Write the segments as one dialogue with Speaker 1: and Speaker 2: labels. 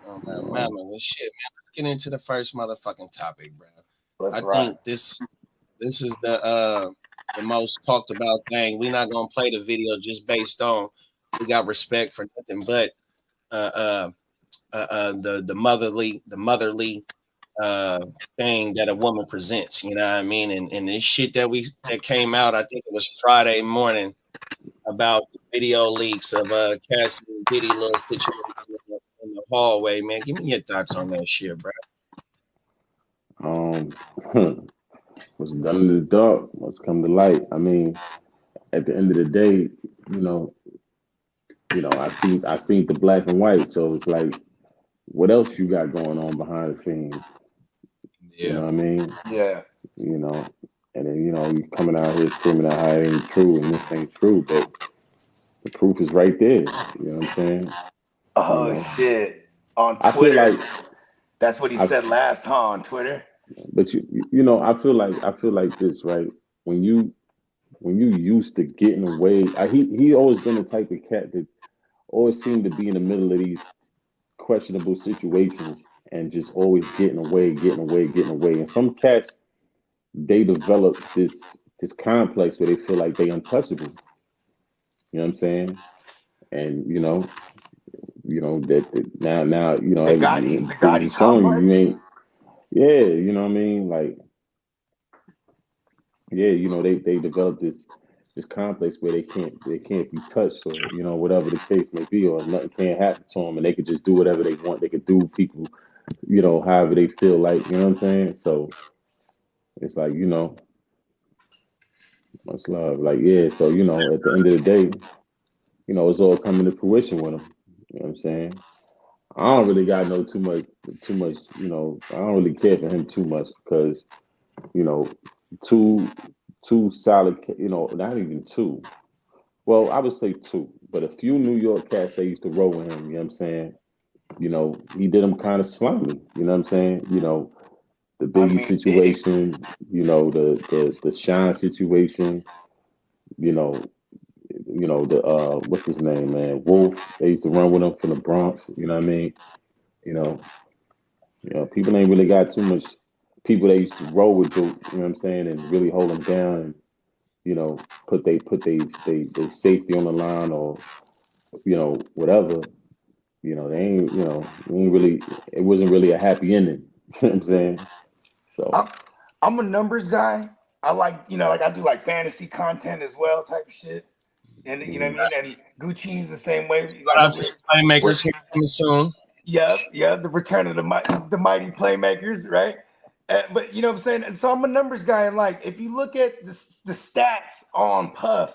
Speaker 1: Oh man, well shit, man. Let's get into the first motherfucking topic, bro. I think this is the most talked about thing. We're not gonna play the video just based on we got respect for nothing but the motherly thing that a woman presents. You know what I mean? And this shit that came out, I think it was Friday morning, about the video leaks of Cassie and Diddy little situation in the hallway, man. Give me your thoughts on that shit, bro.
Speaker 2: What's done in the dark must come to light. I mean, at the end of the day, I seen the black and white, so it's like, what else you got going on behind the scenes?
Speaker 1: Yeah.
Speaker 2: You know what I mean?
Speaker 3: Yeah.
Speaker 2: And then you coming out here screaming out how it ain't true and this ain't true, but the proof is right there. You know what I'm saying?
Speaker 3: Oh shit! On Twitter,
Speaker 2: I feel like
Speaker 3: that's what he said last, huh? On Twitter.
Speaker 2: But I feel like this, right? When you used to getting away, he always been the type of cat that always seemed to be in the middle of these questionable situations and just always getting away. And some cats, they develop this complex where they feel like they untouchable. You know what I'm saying? And that now
Speaker 3: The Gotti
Speaker 2: showing you
Speaker 3: complex.
Speaker 2: ain't. Yeah, you know what I mean? Like, yeah, they develop this complex where they can't be touched, or whatever the case may be, or nothing can't happen to them, and they could just do whatever they want. They could do people, however they feel like. You know what I'm saying? So it's like, much love. Like, yeah. So at the end of the day, it's all coming to fruition with them. You know what I'm saying? I don't really got too much. I don't really care for him too much because two solid, not even two. Well, I would say two, but a few New York cats that used to roll with him. You know what I'm saying? He did them kind of slimy. You know what I'm saying? The Biggie situation. The Shine situation. The what's his name, man? Wolf. They used to run with him from the Bronx. You know what I mean? You know, people ain't really got too much people that used to roll with Duke, you know what I'm saying, and really hold them down and, put they safety on the line, or, whatever. They ain't really, it wasn't really a happy ending. You know what I'm saying? So
Speaker 3: I'm a numbers guy. I like, like I do like fantasy content as well, type of shit. And you know what I mean? And Gucci's the same way.
Speaker 1: Playmakers here coming soon.
Speaker 3: Yeah, the return of the mighty playmakers, right? But you know what I'm saying? And so I'm a numbers guy, and like if you look at the stats on Puff,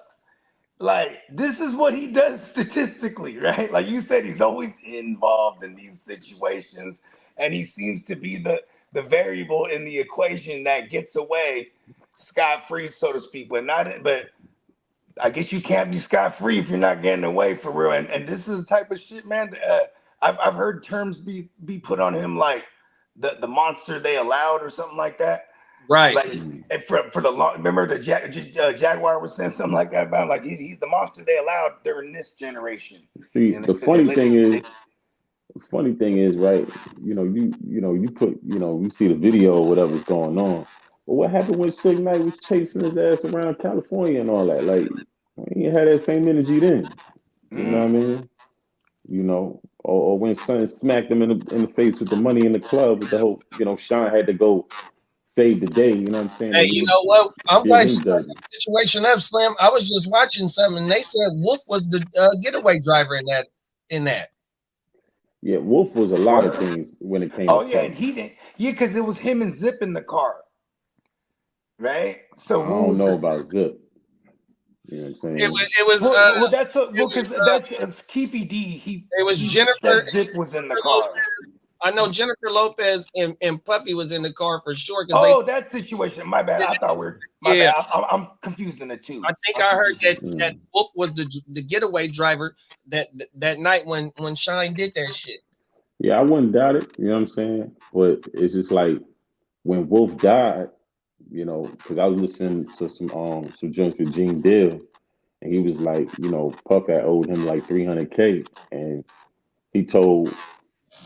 Speaker 3: like this is what he does statistically, right? Like you said, he's always involved in these situations, and he seems to be the variable in the equation that gets away scot-free, so to speak. But I guess you can't be scot-free if you're not getting away for real. And this is the type of shit, man. I've heard terms be put on him like the monster they allowed or something like that.
Speaker 1: Right.
Speaker 3: Like for the long, remember the Jaguar was saying something like that about him, like he's the monster they allowed during this generation.
Speaker 2: See, the funny thing is, right? You put, you see the video or whatever's going on. But what happened when Suge Knight was chasing his ass around California and all that? Like, he had that same energy then. You know what I mean? Or when Son smacked him in the face with the money in the club with the whole, Sean had to go save the day. You know what I'm saying?
Speaker 1: Hey, you know what? I'm glad you brought the situation up, Slim. I was just watching something, and they said Wolf was the getaway driver in that.
Speaker 2: Yeah, Wolf was a lot of things when it came.
Speaker 3: Oh yeah, and he didn't. Yeah, because it was him and Zip in the car, right? So
Speaker 2: I don't know about Zip. You know what I'm saying?
Speaker 1: It was.
Speaker 3: That's Keefy D.
Speaker 1: It was Jennifer.
Speaker 3: Zip was in the car.
Speaker 1: I know Jennifer Lopez and Puffy was in the car for sure.
Speaker 3: That situation. My bad. I thought bad. I'm confusing the two.
Speaker 1: I think I heard that Wolf was the getaway driver that night when Shine did that shit.
Speaker 2: Yeah, I wouldn't doubt it. You know what I'm saying? But it's just like when Wolf died, because I was listening to some joints with Gene Deal, and he was like, Puff had owed him like $300K, and he told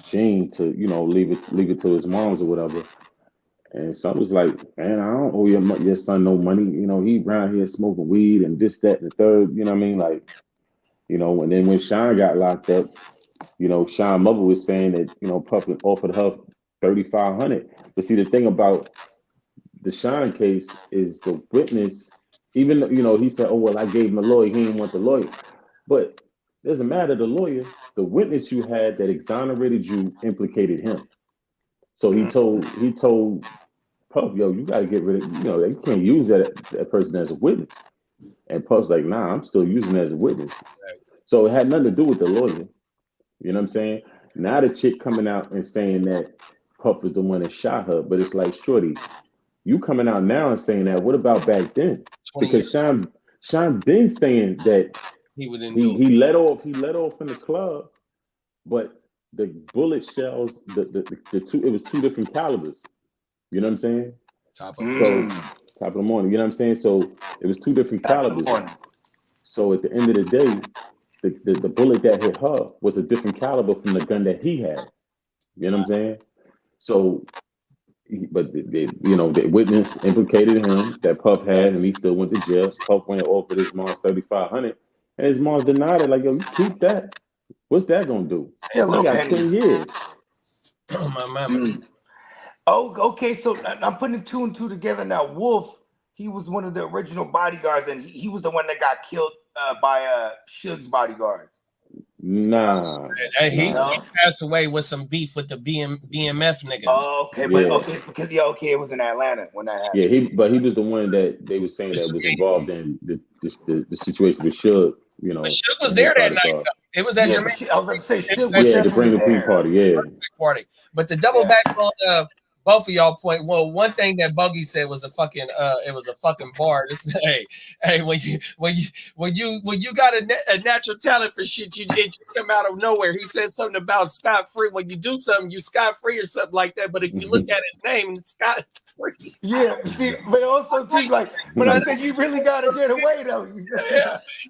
Speaker 2: Gene to, leave it to his mom's or whatever. And son was like, man, I don't owe your son no money. He around here smoking weed and this, that, and the third. You know what I mean? Like, and then when Sean got locked up, Sean mother was saying that, Puff offered her 3,500. But see, the thing about the Sean case is the witness, even though, he said, oh, well, I gave him a lawyer. He didn't want the lawyer. But it doesn't matter the lawyer. The witness you had that exonerated you implicated him. So he told Puff, yo, you got to get rid of, you can't use that person as a witness. And Puff's like, nah, I'm still using it as a witness. So it had nothing to do with the lawyer. You know what I'm saying? Now the chick coming out and saying that Puff was the one that shot her, but it's like, shorty, you coming out now and saying that. What about back then? Because Sean been saying that he let off in the club, but the bullet shells, the two, it was two different calibers. You know what I'm saying? Top of the morning. You know what I'm saying? So it was two different calibers. So at the end of the day, the bullet that hit her was a different caliber from the gun that he had. You know what I'm saying? So, but the witness implicated him that Puff had, and he still went to jail. Puff went and offered his mom 3,500, and his mom denied it. Like, yo, you keep that. What's that gonna do? He got 10 years.
Speaker 1: Oh my mama.
Speaker 3: Oh, okay. So I'm putting two and two together now. Wolf, he was one of the original bodyguards, and he was the one that got killed by Suge's bodyguards.
Speaker 2: Nah.
Speaker 1: He passed away with some beef with the BMF niggas.
Speaker 3: Oh, okay, but because it was in Atlanta when that happened.
Speaker 2: Yeah, he was the one that they were saying that was involved in the situation with Suge.
Speaker 1: But Suge was there that night. It was at Jermaine.
Speaker 3: I was going to say Suge was
Speaker 2: the Bring the Queen party.
Speaker 1: Party. But to double back on both of y'all point. Well, one thing that Buggy said was a fucking bar. This, hey, when you got a natural talent for shit, you come out of nowhere. He said something about scot free. When you do something, you scot free or something like that. But if you look at his name, it's scot free.
Speaker 3: Yeah, see, but also too, like when I said you really gotta get away though.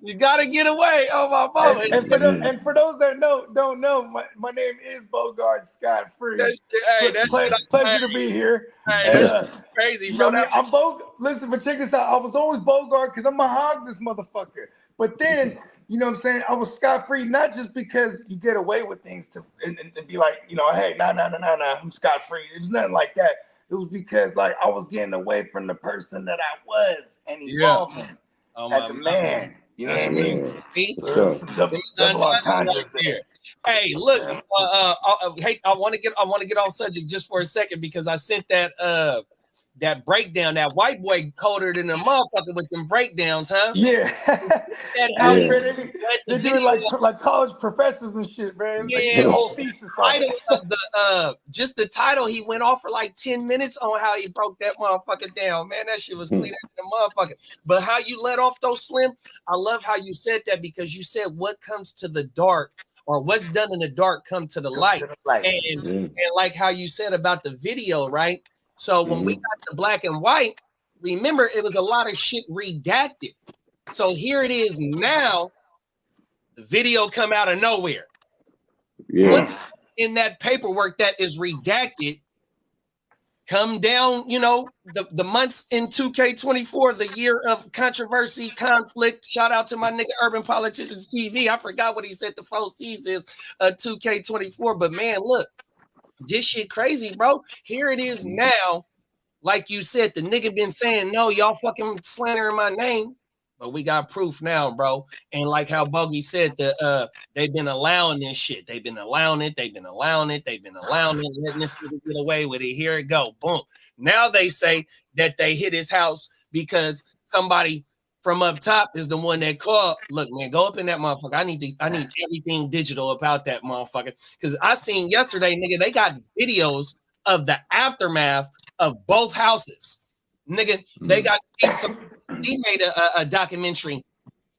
Speaker 1: You gotta get away. Oh my mama.
Speaker 3: And for those that don't know, my name is Bogard Scott Free. Pleasure to be here.
Speaker 1: Hey, that's crazy, bro.
Speaker 3: Listen, but check this out. I was always Bogard because I'm gonna hog this motherfucker. But then, you know what I'm saying? I was scot free, not just because you get away with things and be like, hey, nah, I'm scot free. It was nothing like that. It was because like I was getting away from the person that I was and evolving as a man. You know what I mean?
Speaker 1: Hey, look, I want to get off subject just for a second because I sent that breakdown. That white boy colder than a motherfucker with them breakdowns, huh?
Speaker 3: Yeah. They're doing like college professors and shit, man.
Speaker 1: Yeah,
Speaker 3: whole thesis
Speaker 1: title of the just the title. He went off for like 10 minutes on how he broke that motherfucker down. Man, that shit was cleaner than a motherfucker. But how you let off those, Slim? I love how you said that because you said what comes to the dark or what's done in the dark come to the light. And like how you said about the video, right? So when we got the black and white, remember it was a lot of shit redacted. So here it is now. The video come out of nowhere.
Speaker 2: Yeah.
Speaker 1: In that paperwork that is redacted, come down, the months in 2K24, the year of controversy, conflict. Shout out to my nigga Urban Politicians TV. I forgot what he said the 4 C's is 2K24. But man, look. This shit crazy, bro. Here it is now. Like you said, the nigga been saying, no, y'all fucking slandering my name. But we got proof now, bro. And like how Bogey said, they've been allowing this shit. They've been allowing it. Letting this nigga get away with it. Here it go. Boom. Now they say that they hit his house because somebody from up top is the one that called. Look, man, go up in that motherfucker. I need everything digital about that motherfucker. Because I seen yesterday, nigga, they got videos of the aftermath of both houses. Nigga, they got he made a documentary.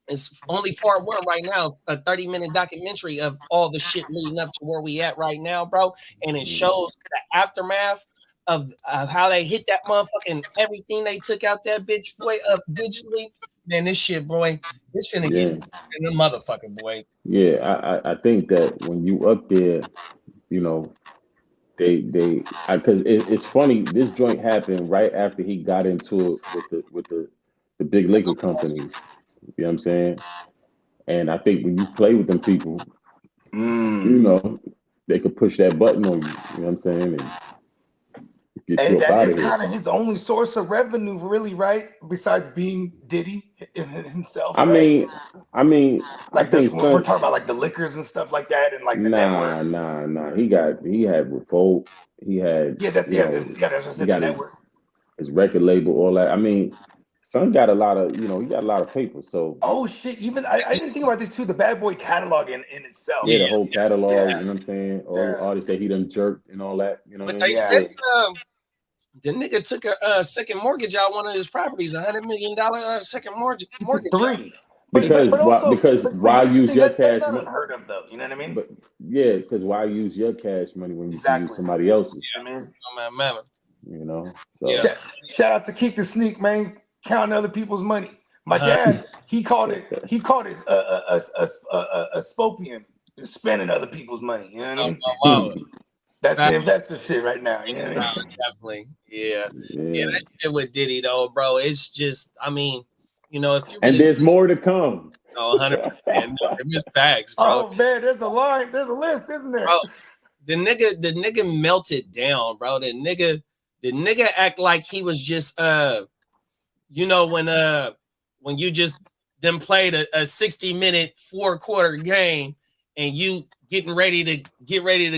Speaker 1: It's only part 1 right now, a 30-minute documentary of all the shit leading up to where we at right now, bro. And it shows the aftermath of how they hit that motherfucker and everything they took out that bitch boy up digitally. man, this shit, boy, it's finna
Speaker 2: Yeah.
Speaker 1: get in the motherfucking boy.
Speaker 2: Yeah, I think that when you up there, you know, because it's funny. This joint happened right after he got into it with the big liquor companies. You know what I'm saying? And I think when you play with them people, you know, they could push that button on you. You know what I'm saying? And get
Speaker 3: Hey,
Speaker 2: you up
Speaker 3: that
Speaker 2: out
Speaker 3: is
Speaker 2: of here.
Speaker 3: kind of his only source of revenue, really, right? Besides being Diddy himself,
Speaker 2: I
Speaker 3: right?
Speaker 2: mean, I
Speaker 3: Like
Speaker 2: think
Speaker 3: when we're
Speaker 2: son.
Speaker 3: talking about like the liquors and stuff like that, and like the network.
Speaker 2: Nah. He had Revolt. He had,
Speaker 3: Yeah, that's
Speaker 2: you know,
Speaker 3: that's what I
Speaker 2: he
Speaker 3: said. The
Speaker 2: got
Speaker 3: network.
Speaker 2: his record label, all that. I mean, son got a lot of, he got a lot of paper. So
Speaker 3: Oh shit! Even I didn't think about this too. The Bad Boy catalog in itself.
Speaker 2: yeah,
Speaker 1: Yeah,
Speaker 2: the whole catalog,
Speaker 3: Yeah,
Speaker 2: you know what I'm saying? All the
Speaker 3: yeah,
Speaker 2: artists that he done jerked and all that, you know what
Speaker 1: but
Speaker 2: I
Speaker 1: they
Speaker 2: mean?
Speaker 3: yeah.
Speaker 1: said
Speaker 2: Yeah.
Speaker 1: the nigga took a second mortgage out one of his properties, $100 million second mortgage.
Speaker 3: He took
Speaker 1: Out.
Speaker 3: 3, but
Speaker 2: Why
Speaker 3: here's the
Speaker 2: use
Speaker 3: thing.
Speaker 2: your
Speaker 3: That's
Speaker 2: cash
Speaker 3: not
Speaker 2: money?
Speaker 3: unheard of, though. You know what I mean?
Speaker 2: But yeah, because why use your cash money when you can use
Speaker 3: Exactly.
Speaker 2: somebody else's?
Speaker 3: I mean,
Speaker 1: Oh, man.
Speaker 2: You know?
Speaker 1: Yeah.
Speaker 2: So
Speaker 3: shout out to Keek the Sneak, man, counting other people's money. My
Speaker 1: Uh-huh.
Speaker 3: dad, he called it a spopium, spending other people's money. You know what I mean?
Speaker 1: Wow.
Speaker 3: That's
Speaker 1: That-
Speaker 3: the investor shit right now. You know what I mean?
Speaker 1: Definitely. Yeah.
Speaker 2: yeah.
Speaker 1: That shit with Diddy though, bro. It's just, I mean, if you
Speaker 2: And
Speaker 1: really
Speaker 2: there's more to come.
Speaker 1: 100%, it's facts, bro.
Speaker 3: Oh man, there's a line, there's a list, isn't there?
Speaker 1: Bro, the nigga melted down, bro. The nigga act like he was just when you just then played a 60-minute 4-quarter game and you get ready to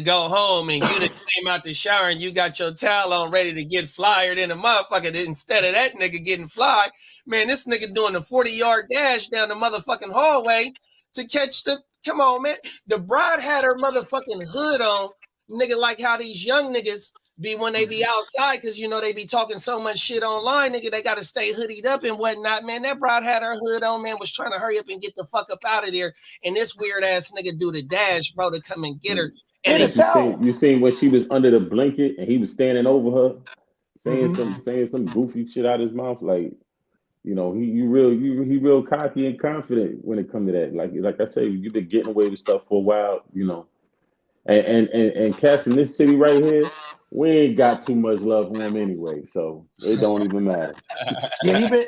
Speaker 1: go home and you just came out the shower and you got your towel on ready to get flyered in a motherfucker. Instead of that nigga getting fly, man, this nigga doing a 40-yard dash down the motherfucking hallway to catch the. Come on, man. The bride had her motherfucking hood on, nigga, like how these young niggas be when they be outside, because they be talking so much shit online, nigga. They gotta stay hoodied up and whatnot, man. That bride had her hood on, man, was trying to hurry up and get the fuck up out of there. And this weird ass nigga do the dash, bro, to come and get her. And
Speaker 2: you seen when she was under the blanket and he was standing over her, saying some goofy shit out his mouth, like, he real cocky and confident when it comes to that. Like I say, you've been getting away with stuff for a while, And Cass in this city right here, we ain't got too much love for him anyway, so it don't even matter.
Speaker 3: Yeah, even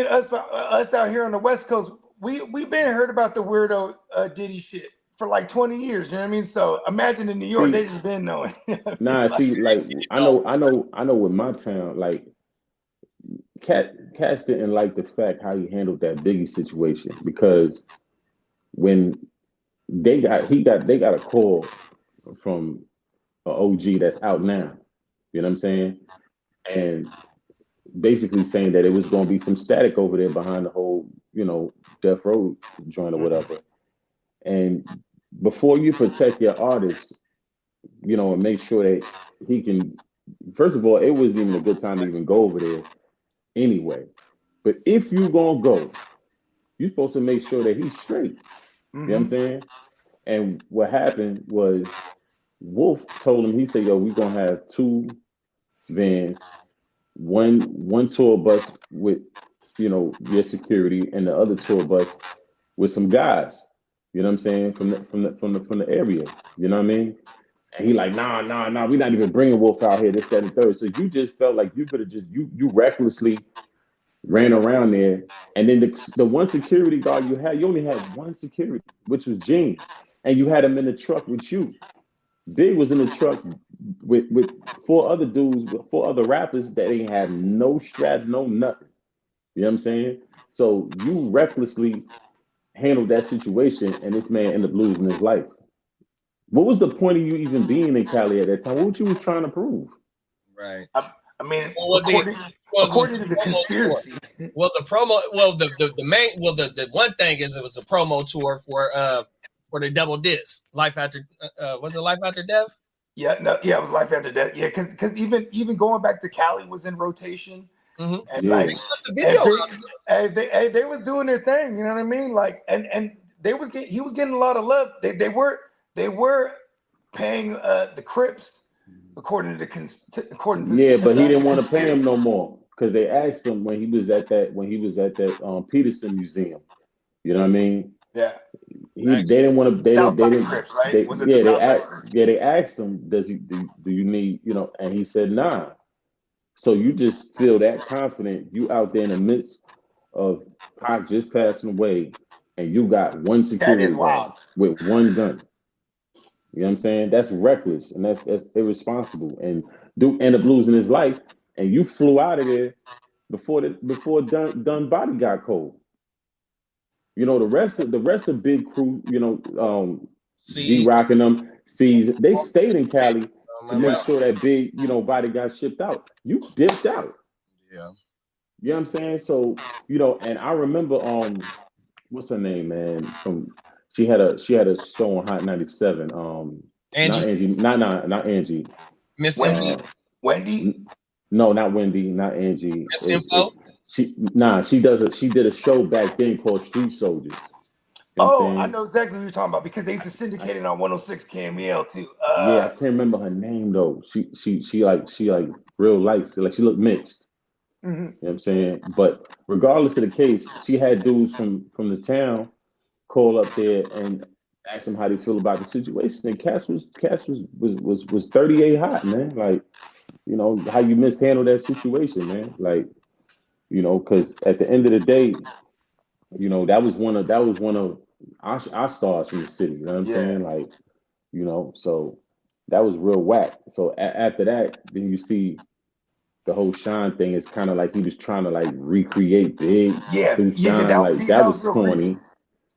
Speaker 3: us out here on the West Coast, we've been heard about the weirdo Diddy shit for like 20 years. You know what I mean? So imagine in New York, they just been knowing.
Speaker 2: I know with my town, like Cass didn't like the fact how he handled that Biggie situation, because when they got a call from an OG that's out now, you know what I'm saying, and basically saying that it was going to be some static over there behind the whole Death Row joint or whatever. And before you protect your artist, and make sure that he can, first of all, it wasn't even a good time to even go over there anyway. But if you gonna go, you're supposed to make sure that he's straight. You know what I'm saying? And what happened was Wolf told him, he said, yo, we're gonna have 2 vans, one tour bus with your security, and the other tour bus with some guys, you know what I'm saying, from the area, you know what I mean? And he like, nah, we're not even bringing Wolf out here, this, that, and the third. So you just felt like you could have just you recklessly ran around there. And then the one security guard you only had one security, which was Gene, and you had him in the truck with you. Big was in the truck with 4 other dudes, with 4 other rappers that ain't have no straps, no nothing. You know what I'm saying? So you recklessly handled that situation, and this man ended up losing his life. What was the point of you even being in Cali at that time? What you was trying to prove?
Speaker 1: right.
Speaker 3: I mean,
Speaker 1: According
Speaker 3: according to the conspiracy.
Speaker 1: Well, the promo. Well, the main. Well, the one thing is it was a promo tour for the double disc. Life after. Was it Life After Death?
Speaker 3: Yeah, it was Life After Death. Yeah, because even going back to Cali was in rotation, and
Speaker 2: Yeah.
Speaker 3: they was doing their thing. You know what I mean? Like, and he was getting a lot of love. They were paying the Crips according to
Speaker 2: Yeah, but he didn't want to pay him no more. because they asked him when he was at that Peterson Museum. You know what I mean?
Speaker 3: Yeah.
Speaker 2: They didn't want to. They didn't.
Speaker 3: Crips, right? Was it the
Speaker 2: they asked him, do you need, you know? And he said, nah. So you just feel that confident. You out there in the midst of Pac just passing away, and you got one security guard with one gun. You know what I'm saying? That's reckless, and that's irresponsible. And Duke ended up losing his life, and you flew out of there before Dunn body got cold. You know, the rest of Big Crew, you know, D-Rock and them, they stayed in Cali to make sure that Big, you know, body got shipped out. You dipped out.
Speaker 1: Yeah.
Speaker 2: You know what I'm saying? So, you know, and I remember what's her name, man? She had a show on Hot 97.
Speaker 1: Angie.
Speaker 2: Not Angie.
Speaker 1: Miss
Speaker 3: Wendy?
Speaker 2: No, not Wendy, not Angie.
Speaker 1: Miss Info?
Speaker 2: She did a show back then called Street Soldiers. You know
Speaker 3: I know exactly what you're talking about because they used to syndicate it on 106 KML too.
Speaker 2: Yeah, I can't remember her name though. She like real light, like she looked mixed.
Speaker 3: Mm-hmm.
Speaker 2: You know what I'm saying? But regardless of the case, she had dudes from the town call up there and ask them how they feel about the situation. And Cass was 38 hot, man. Like, you know, how you mishandle that situation, man. Like, you know, because at the end of the day, you know, that was one of our stars from the city. You know what I'm saying? Like, you know, so that was real whack. So after that, then you see the whole Sean thing is kind of like he was trying to like recreate Big through Sean. That was corny. Creepy.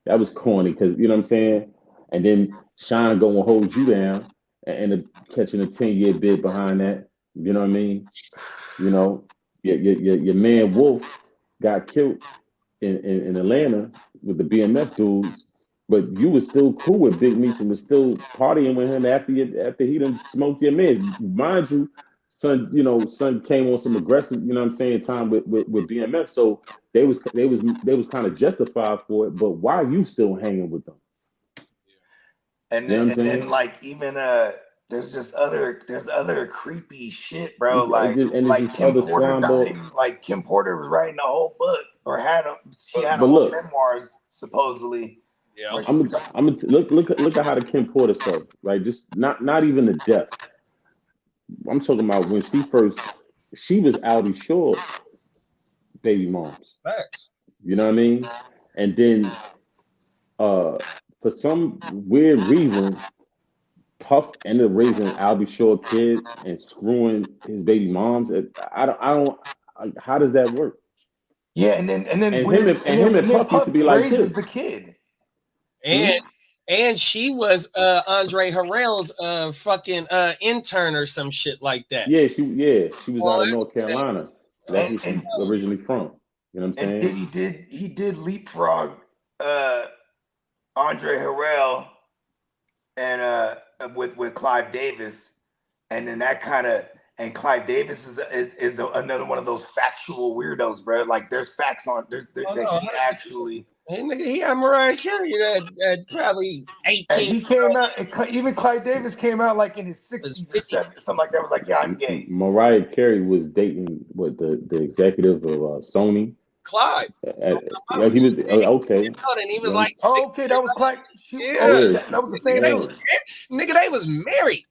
Speaker 2: That was corny because, you know what I'm saying? And then Sean go and hold you down and end up catching a 10-year bid behind that. You know what I mean? You know, your man Wolf got killed in Atlanta with the BMF dudes, but you was still cool with Big Meech and was still partying with him after he done smoked your man. Mind you, son came on some aggressive, you know what I'm saying, time with BMF. So they was kind of justified for it, but why are you still hanging with them?
Speaker 3: And then like even there's other creepy shit, bro. Kim Porter dying. Like Kim Porter was writing a whole book or she had a whole memoirs supposedly.
Speaker 1: Yeah.
Speaker 2: Look at how the Kim Porter stuff, right? Just not even the depth. I'm talking about when she was Albie Shore baby moms.
Speaker 1: Facts.
Speaker 2: You know what I mean? And then for some weird reason, Puff ended up raising Albie Shore kid and screwing his baby moms. I don't. How does that work?
Speaker 3: Yeah, and then
Speaker 2: him and Puff used to be like this.
Speaker 3: The kid,
Speaker 1: and she was Andre Harrell's fucking intern or some shit like that.
Speaker 2: Yeah, she was out of North Carolina. That's where she's originally from. You know what I'm saying?
Speaker 3: And he did leapfrog Andre Harrell and with Clive Davis, and then that kind of, and Clive Davis is another one of those factual weirdos, bro. Like there's facts on he actually.
Speaker 1: Hey, nigga, he had Mariah Carey at probably 18.
Speaker 3: And he came out, even Clive Davis came out like in his 60s or 70s, something like that. Was like, yeah, I'm gay.
Speaker 2: Mariah Carey was dating the executive of Sony.
Speaker 1: Clive.
Speaker 2: He was okay.
Speaker 1: And he was like,
Speaker 3: okay, that was Clive. That was the same dude.
Speaker 1: Nigga, they was married.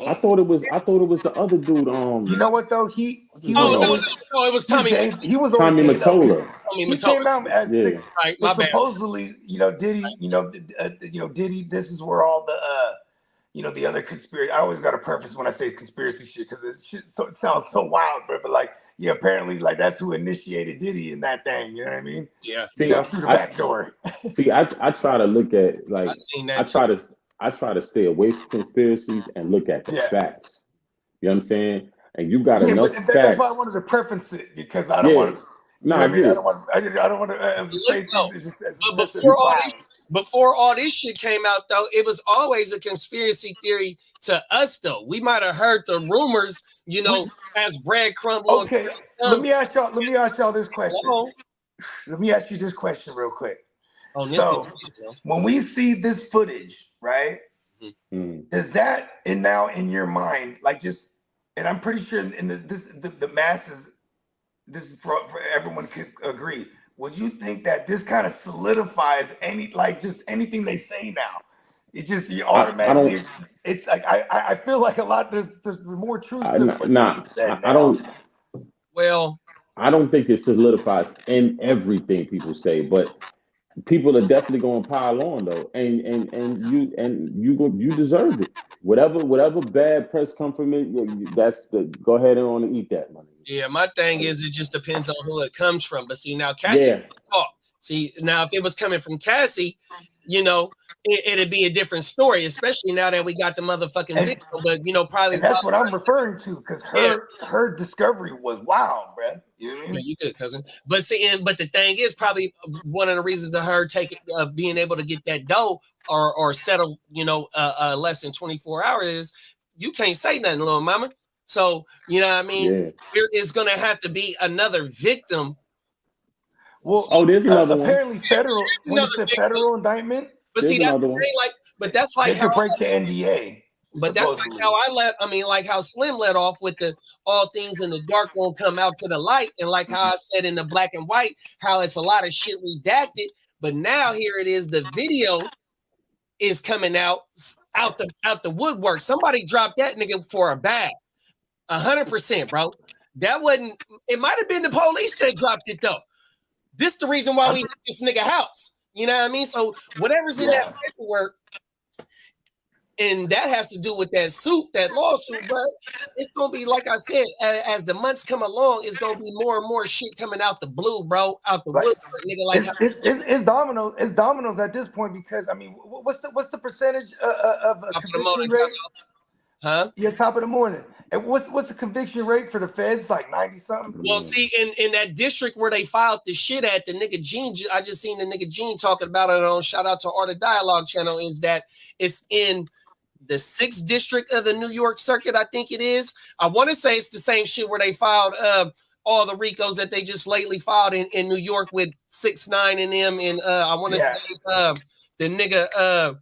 Speaker 2: I thought it was the other dude.
Speaker 3: You know what though? It
Speaker 1: was Tommy.
Speaker 3: He was
Speaker 2: Tommy Mottola.
Speaker 3: He came out as
Speaker 1: right,
Speaker 3: but supposedly, Diddy, Diddy. This is where all the the other conspiracy. I always got a preface when I say conspiracy shit because it sounds so wild, but like apparently like that's who initiated Diddy in that thing. You know what I mean?
Speaker 1: Yeah.
Speaker 2: See,
Speaker 3: through the back door.
Speaker 2: See, I try to look at like I try to stay away from conspiracies and look at the facts. You know what I'm saying? And you got enough facts.
Speaker 3: That's why I wanted to preface it because I don't want to. I don't want to say things.
Speaker 1: But before all this shit came out, though, it was always a conspiracy theory to us, though. We might have heard the rumors, as breadcrumbs.
Speaker 3: Okay, let me ask y'all this question. Let me ask you this question real quick. So when we see this footage, right? Does that now in your mind, like just, and I'm pretty sure in the masses this is for everyone could agree. Would you think that this kind of solidifies just anything they say now? It just you automatically. It's like I feel like a lot. There's more truth to what's being said now.
Speaker 2: I don't.
Speaker 1: Well,
Speaker 2: I don't think it solidifies in everything people say, but people are definitely going to pile on though, and you deserve it. Whatever bad press come from it, go ahead and eat that money.
Speaker 1: Yeah, my thing is it just depends on who it comes from. But see, now Cassie talk. See, now if it was coming from Cassie, you know, it'd be a different story, especially now that we got the motherfucking video. But you know, probably
Speaker 3: that's what I'm referring to, because her discovery was wild, bruh. You know what I mean?
Speaker 1: Yeah, you good, cousin. But see, but the thing is, probably one of the reasons of her being able to get that dough or settle, you know, less than 24 hours is you can't say nothing, little mama. So you know what I mean? There is gonna have to be another victim.
Speaker 3: Well,
Speaker 2: there's another
Speaker 3: apparently
Speaker 2: one.
Speaker 3: Federal when it's a federal indictment.
Speaker 1: But see, that's the thing, that's like
Speaker 3: they could break the NDA.
Speaker 1: But that's like how like how Slim let off with the all things in the dark won't come out to the light, and like how I said in the black and white, how it's a lot of shit redacted. But now here it is, the video is coming out the woodwork. Somebody dropped that nigga for a bag, 100%, bro. That wasn't. It might have been the police that dropped it though. This the reason why we need this nigga house. You know what I mean? So whatever's in that paperwork, and that has to do with that lawsuit, but it's gonna be like I said, as the months come along, it's gonna be more and more shit coming out the blue, bro, out the wood, nigga. Like
Speaker 3: it's dominoes. It's dominoes at this point, because I mean, what's the percentage of a conviction rate?
Speaker 1: Huh?
Speaker 3: Yeah, top of the morning. And what's the conviction rate for the feds? Like 90 something.
Speaker 1: Well, see, in that district where they filed the shit at, the nigga Gene, I just seen the nigga Gene talking about it on shout out to Art of Dialogue channel, is that it's in the 6th district of the New York circuit, I think it is. I want to say it's the same shit where they filed all the RICOs that they just lately filed in New York with 6ix9ine in them, and I want to say the nigga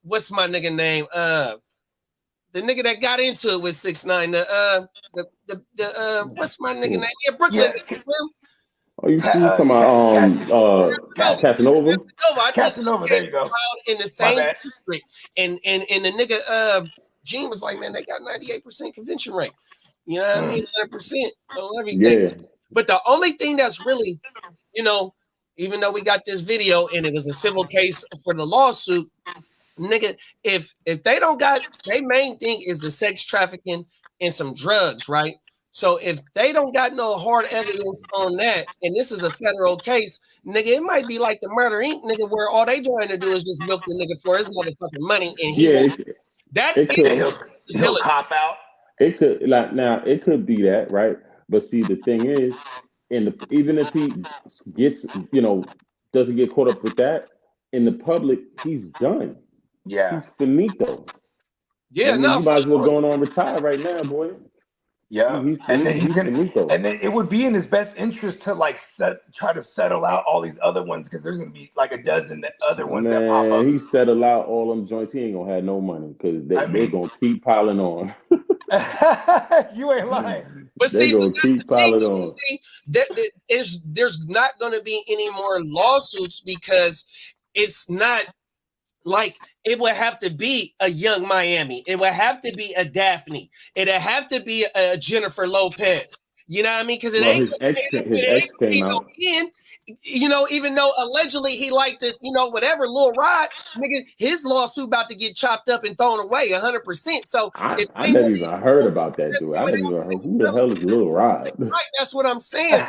Speaker 1: what's my nigga name? The nigga that got into it with 6ix9ine, the what's my nigga name? Yeah, Brooklyn.
Speaker 2: Oh, you talking about Casanova?
Speaker 3: Casanova, there you go.
Speaker 1: In the same district, and the nigga Gene was like, man, they got 98% conviction rate. You know what I mean? 100% on everything.
Speaker 2: Yeah.
Speaker 1: But the only thing that's really, you know, even though we got this video and it was a civil case for the lawsuit, nigga, if they don't got, their main thing is the sex trafficking and some drugs, right? So if they don't got no hard evidence on that, and this is a federal case, nigga, it might be like the Murder Inc., nigga, where all they trying to do is just milk the nigga for his motherfucking money, and
Speaker 3: he'll cop out.
Speaker 2: It could, like, now it could be that, right? But see, the thing is, even if he gets, you know, doesn't get caught up with that in the public, he's done.
Speaker 3: Yeah,
Speaker 2: he's finito.
Speaker 1: Yeah,
Speaker 2: I mean, you might as well go on retire right now, boy.
Speaker 3: Yeah, and then it would be in his best interest to like try to settle out all these other ones, because there's gonna be like a dozen other ones that pop up.
Speaker 2: He settle out all them joints. He ain't gonna have no money because they're gonna keep piling on.
Speaker 3: You ain't lying.
Speaker 1: But
Speaker 2: they're
Speaker 1: see,
Speaker 2: gonna keep piling on.
Speaker 1: See, there's not gonna be any more lawsuits, because it's not. Like, it would have to be a Young Miami. It would have to be a Daphne. It'd have to be a Jennifer Lopez. You know what I mean? Because his ex came out. You know, even though allegedly he liked it, you know, whatever, Lil Rod, nigga, his lawsuit about to get chopped up and thrown away 100%. So
Speaker 2: I never even heard about that dude. I never even heard who the hell is Lil Rod.
Speaker 1: Right, that's what I'm saying.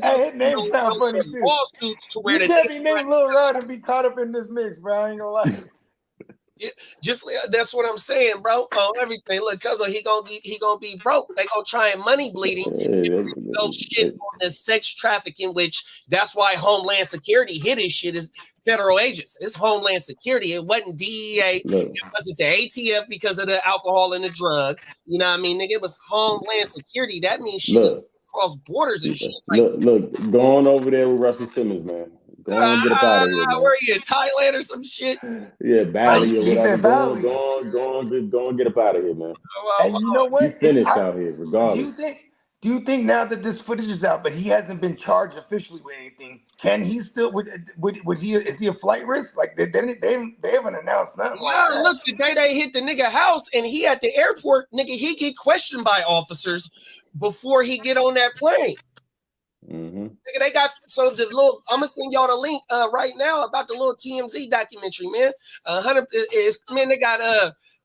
Speaker 3: Hey, his name sounds funny too.
Speaker 1: Lawsuits to where
Speaker 3: you can't be named Lil Rod and be caught up in this mix, bro. I ain't gonna lie.
Speaker 1: Yeah, just that's what I'm saying, bro. On everything, look, cuz he gonna be broke. They gonna try and money bleeding. No shit on the sex trafficking, which that's why Homeland Security hit his shit is federal agents. It's Homeland Security. It wasn't DEA. It wasn't the ATF because of the alcohol and the drugs. You know what I mean, nigga? It was Homeland Security. That means shit is across borders and shit. Like,
Speaker 2: look, going over there with Russell Simmons, man. Go on, get up out of here, man.
Speaker 1: Where are you, in Thailand or some shit?
Speaker 2: Yeah, Bali or whatever. Go on, get up out of here, man.
Speaker 3: And you know what?
Speaker 2: You finish out here, regardless.
Speaker 3: Do you think now that this footage is out, but he hasn't been charged officially with anything, can he still would he is he a flight risk? Like they haven't announced nothing like that.
Speaker 1: Look, the day they hit the nigga house and he at the airport, nigga, he get questioned by officers before he get on that plane.
Speaker 2: Mm-hmm.
Speaker 1: Nigga, they got so the little. I'm gonna send y'all the link right now about the little TMZ documentary, man. 100 is man. They got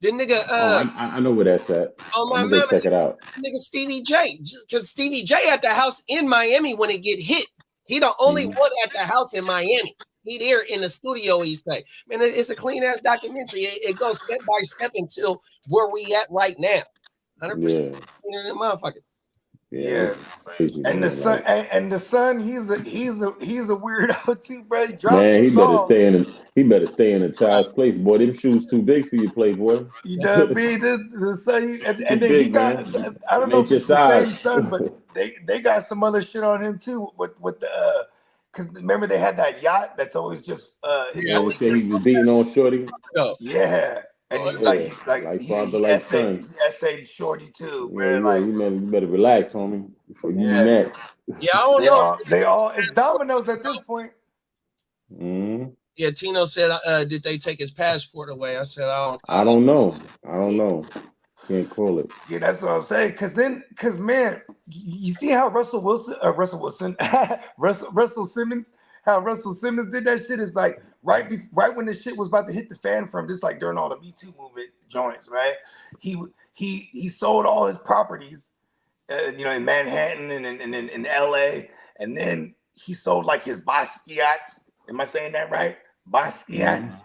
Speaker 1: the nigga.
Speaker 2: I know where that's at.
Speaker 1: Oh my
Speaker 2: I'm gonna go check it out.
Speaker 1: Nigga Stevie J, because Stevie J at the house in Miami when it get hit. He the only one at the house in Miami. He there in the studio. He say, man, it's a clean ass documentary. It goes step by step until where we at right now. 100% motherfucker.
Speaker 3: Yeah,
Speaker 2: crazy,
Speaker 3: and
Speaker 2: man.
Speaker 3: the son, he's a weirdo too, bro.
Speaker 2: Man, he better stay in a child's place, boy. Them shoes too big for you, Playboy.
Speaker 3: You know what I mean? The son, and then
Speaker 2: big,
Speaker 3: he got.
Speaker 2: man.
Speaker 3: I don't know if it's the
Speaker 2: size.
Speaker 3: same son, but they got some other shit on him too with the because remember they had that yacht that's always just
Speaker 2: They say he was beating on Shorty.
Speaker 3: Yeah. And he essayed Shorty too, man.
Speaker 2: You better relax, homie, before you be next.
Speaker 1: Yeah, I don't know.
Speaker 3: They all it's dominoes at this point.
Speaker 2: Mm-hmm.
Speaker 1: Yeah, Tino said, did they take his passport away? I said,
Speaker 2: I don't know. Can't call it.
Speaker 3: Yeah, that's what I'm saying. Cause man, you see how Russell Simmons, how Russell Simmons did that shit is like right when the shit was about to hit the fan from this, like during all the Me Too movement joints, right? He sold all his properties, in Manhattan and in LA, and then he sold like his Basquiat's. Am I saying that right? Basquiat's,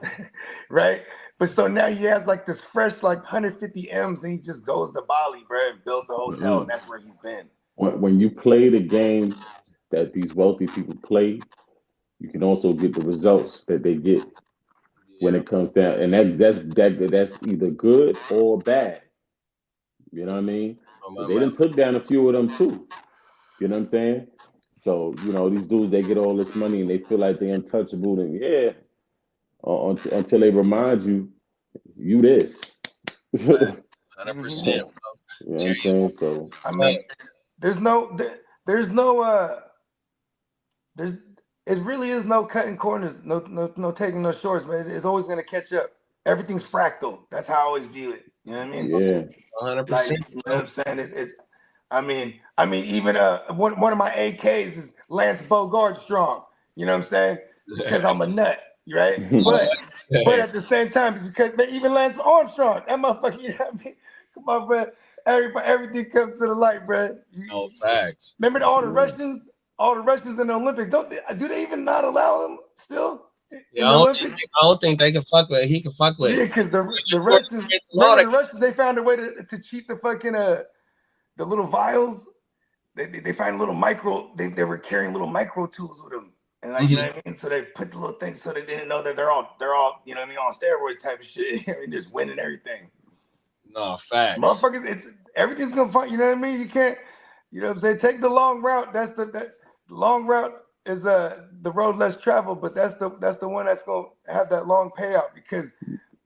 Speaker 3: right? But so now he has like this fresh like 150 M's, and he just goes to Bali, bro, and builds a hotel, and that's where he's been.
Speaker 2: When you play the games that these wealthy people play, you can also get the results that they get when it comes down, and that's either good or bad. You know what I mean? They done took down a few of them too. You know what I'm saying? So these dudes, they get all this money and they feel like they're untouchable, and until they remind you this.
Speaker 1: 100%.
Speaker 2: You know what I'm saying? So
Speaker 3: I mean, it really is no cutting corners, no taking no shorts, man. It's always gonna catch up. Everything's fractal. That's how I always view it. You know what I mean?
Speaker 2: Yeah.
Speaker 1: 100%.
Speaker 3: Like, you know what I'm saying? I mean, even one of my AKs is Lance Bogard strong. You know what I'm saying? Because I'm a nut, right? But at the same time, it's because even Lance Armstrong, that motherfucker, you know what I mean? Come on, bro. Everything comes to the light, bro.
Speaker 1: Facts.
Speaker 3: Remember all the Russians in the Olympics? Do they even not allow them still?
Speaker 1: I don't think they can fuck with it. He can fuck with it.
Speaker 3: Yeah, because the Russians, they found a way to cheat the fucking the little vials. They find a little micro. They were carrying little micro tools with them, and like you know what I mean. So they put the little things so they didn't know that they're all you know what I mean, on steroids type of shit. I mean, just winning everything.
Speaker 1: No, facts.
Speaker 3: Motherfuckers, everything's gonna find. You know what I mean? You can't. You know what I'm saying? Take the long route. The long route is the road less traveled, but that's the one that's gonna have that long payout, because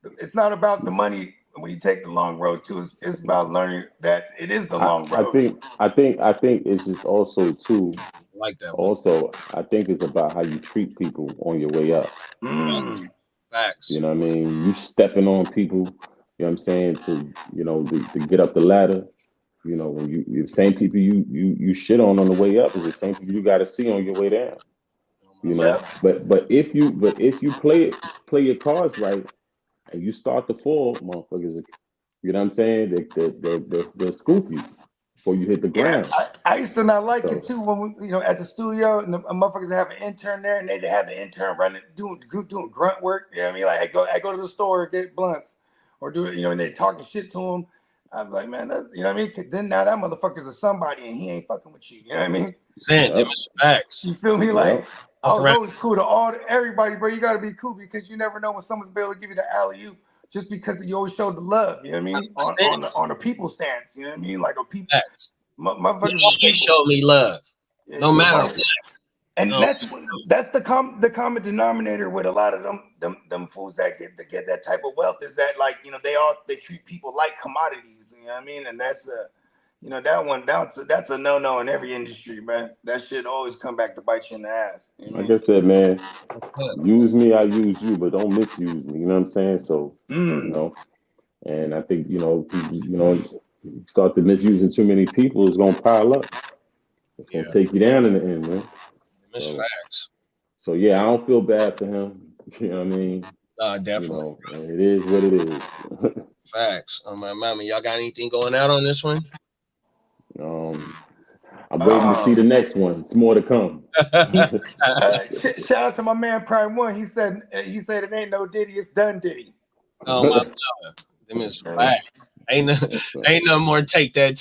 Speaker 3: it's not about the money when you take the long road too. It's about learning that it is the long road.
Speaker 2: I think it's just also too.
Speaker 1: Like that
Speaker 2: one. Also, I think it's about how you treat people on your way up.
Speaker 1: Facts.
Speaker 2: You know what I mean? You stepping on people. You know what I'm saying? To get up the ladder. When the same people you shit on the way up is the same people you got to see on your way down. But if you play your cards right and you start to fall, motherfuckers, you know what I'm saying? They'll scoop you before you hit the ground.
Speaker 3: I used to not like it too when we, at the studio, and the motherfuckers have an intern there, and they have the intern doing grunt work. You know what I mean? Like I go to the store, get blunts, or do it, and they talking shit to them. I'm like, man, you know what I mean? Then now that motherfucker's a somebody, and he ain't fucking with you. You know what I mean?
Speaker 1: Facts.
Speaker 3: You feel me? Like I was always cool to everybody, bro. You got to be cool, because you never know when someone's be able to give you the alley-oop just because you always showed the love. You know what I mean? On the people stance. You know what I mean? Like a people. Motherfuckers
Speaker 1: always show me love, no matter what.
Speaker 3: And that's the common denominator with a lot of them fools that get that type of wealth, is that, like, they treat people like commodities. You know what I mean? And that's You know, that one, that's a no-no in every industry, man. That shit always come back to bite you in the ass. You know what I
Speaker 2: Like
Speaker 3: mean?
Speaker 2: I said, man, use me, I use you, but don't misuse me. You know what I'm saying? So, you know, and I think, you know, start to misusing too many people, it's gonna pile up. It's gonna take you down in the end, man.
Speaker 1: It's facts.
Speaker 2: So yeah, I don't feel bad for him. You know what I mean?
Speaker 1: Definitely.
Speaker 2: You know, it is what it is.
Speaker 1: Facts. On my mama, y'all got anything going out on this one?
Speaker 2: I'm waiting to see the next one. It's more to come.
Speaker 3: Shout out to my man Prime One. He said it ain't no Diddy, it's done Diddy.
Speaker 1: Oh my God. Them is facts. Ain't no more take that.